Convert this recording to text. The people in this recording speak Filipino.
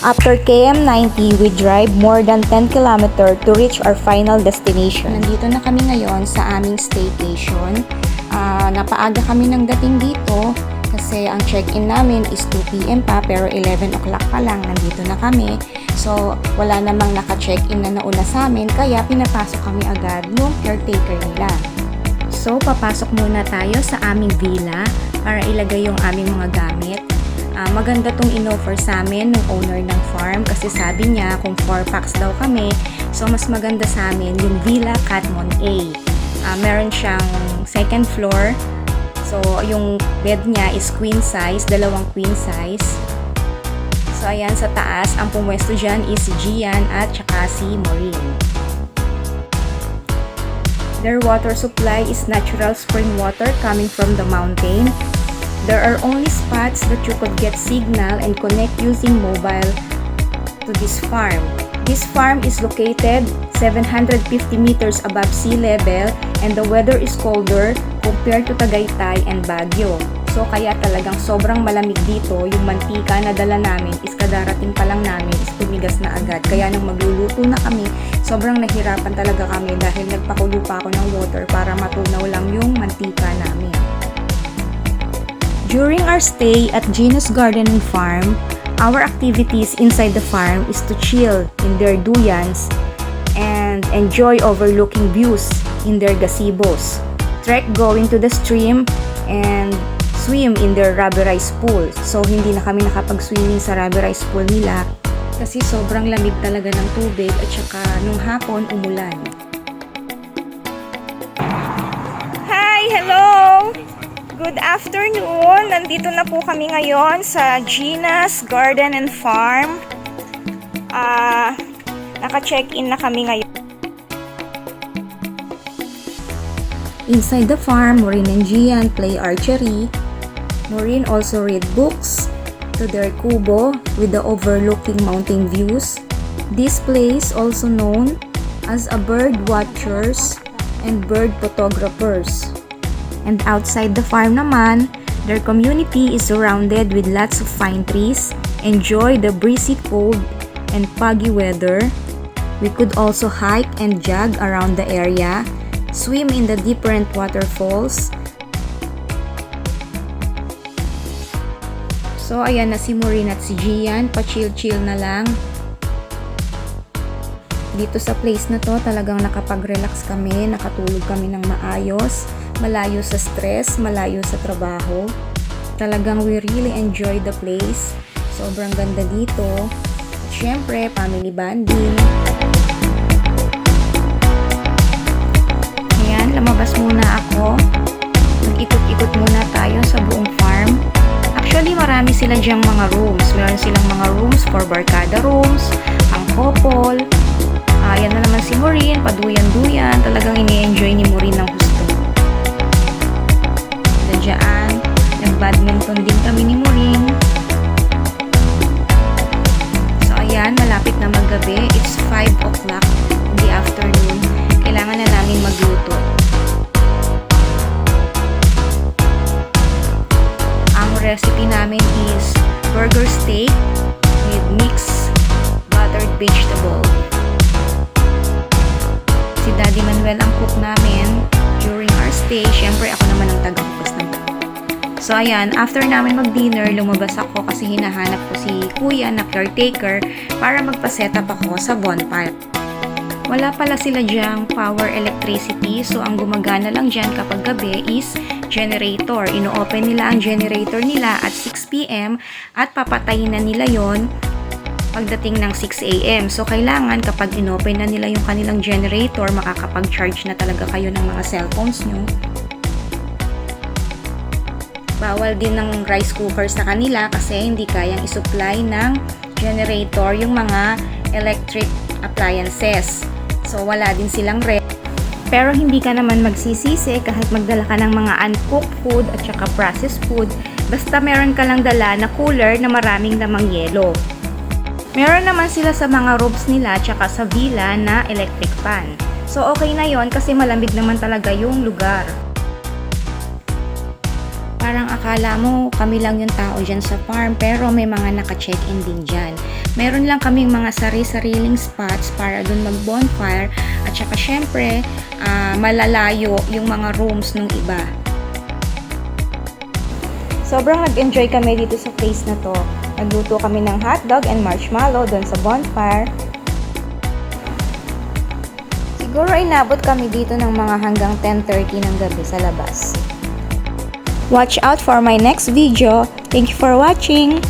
After KM90, we drive more than 10 km to reach our final destination. Nandito na kami ngayon sa aming staycation. Napaaga kami ng dating dito kasi ang check-in namin is 2 PM pa, pero 11 o'clock pa lang nandito na kami. So, wala namang naka-check-in na nauna sa amin, kaya pinapasok kami agad ng caretaker nila. So, papasok muna tayo sa aming villa para ilagay yung aming mga gamit. Maganda tong in-offer sa amin ng owner ng farm kasi sabi niya kung 4 packs daw kami, so mas maganda sa amin yung Villa Catmon A. Meron siyang second floor, so yung bed niya is queen size, dalawang queen size. So ayan, sa taas ang pumwesto dyan is si Gian at saka si Maureen. Their water supply is natural spring water coming from the mountain. There are only spots that you could get signal and connect using mobile to this farm. This farm is located 750 meters above sea level and the weather is colder compared to Tagaytay and Baguio. So kaya talagang sobrang malamig dito. Yung mantika na dala namin is kadarating pa lang namin is tumigas na agad. Kaya nung magluluto na kami, sobrang nahirapan talaga kami dahil nagpakulo pa ako ng water para matunaw lang yung mantika namin. During our stay at Gina's Garden and Farm, our activities inside the farm is to chill in their duyans and enjoy overlooking views in their gazebos, trek going to the stream, and swim in their rubberized pool. So, hindi na kami nakapag-swimming sa rubberized pool nila kasi sobrang lamig talaga ng tubig at saka nung hapon umulan. Hi! Hello! Good afternoon! Nandito na po kami ngayon sa Gina's Garden and Farm. Naka-check-in na kami ngayon. Inside the farm, Maureen and Gian play archery. Maureen also read books to their kubo with the overlooking mountain views. This place also known as a bird watchers and bird photographers. And outside the farm naman, their community is surrounded with lots of pine trees. Enjoy the breezy cold and foggy weather. We could also hike and jog around the area, swim in the different waterfalls. So ayan na si Maureen at si Gian, pa-chill-chill na lang. Dito sa place na to, talagang nakapag-relax kami, nakatulog kami ng maayos. Malayo sa stress, malayo sa trabaho. Talagang we really enjoy the place. Sobrang ganda dito. At syempre, family bonding. Ayan, lumabas muna ako. Nag-ikot-ikot muna tayo sa buong farm. Actually, marami sila dyang mga rooms. Meron silang mga rooms for barkada rooms, ang couple. Ayan na naman si Maureen, paduyan-duyan. Talagang ini-enjoy ni Maureen ng gusto. Diyan, nag-badminton din kami ni Maureen. So ayan, malapit na maggabi. It's 5 o'clock in the afternoon. Kailangan na namin magluto. Ang recipe namin is burger steak with mixed buttered vegetable. Si Daddy Manuel ang cook namin during our stay. Siyempre, ako naman ang taga-cook ng. So, ayan, after namin mag-dinner, lumabas ako kasi hinahanap ko si Kuya na caretaker para magpa-setup ako sa bonfire. Wala pala sila dyang power electricity, so ang gumagana lang dyan kapag gabi is generator. Ino-open nila ang generator nila at 6 PM at papatayin na nila yon pagdating ng 6 AM. So, kailangan kapag inopen na nila yung kanilang generator, makakapag-charge na talaga kayo ng mga cellphones nyo. Bawal din ng rice cooker sa kanila kasi hindi kayang isupply ng generator yung mga electric appliances. So, wala din silang ref. Pero hindi ka naman magsisisi kahit magdala ka ng mga uncooked food at saka processed food. Basta meron ka lang dala na cooler na maraming lamang yelo. Meron naman sila sa mga roofs nila at saka sa villa na electric fan. So, okay na yon kasi malamig naman talaga yung lugar. Parang akala mo kami lang yung tao dyan sa farm, pero may mga naka-check-in din dyan. Meron lang kaming mga sari-sariling spots para dun mag-bonfire at saka syempre, malalayo yung mga rooms ng iba. Sobrang nag-enjoy kami dito sa place na to. Nagluto kami ng hotdog and marshmallow dun sa bonfire. Siguro ay nabot kami dito ng mga hanggang 10:30 ng gabi sa labas. Watch out for my next video. Thank you for watching!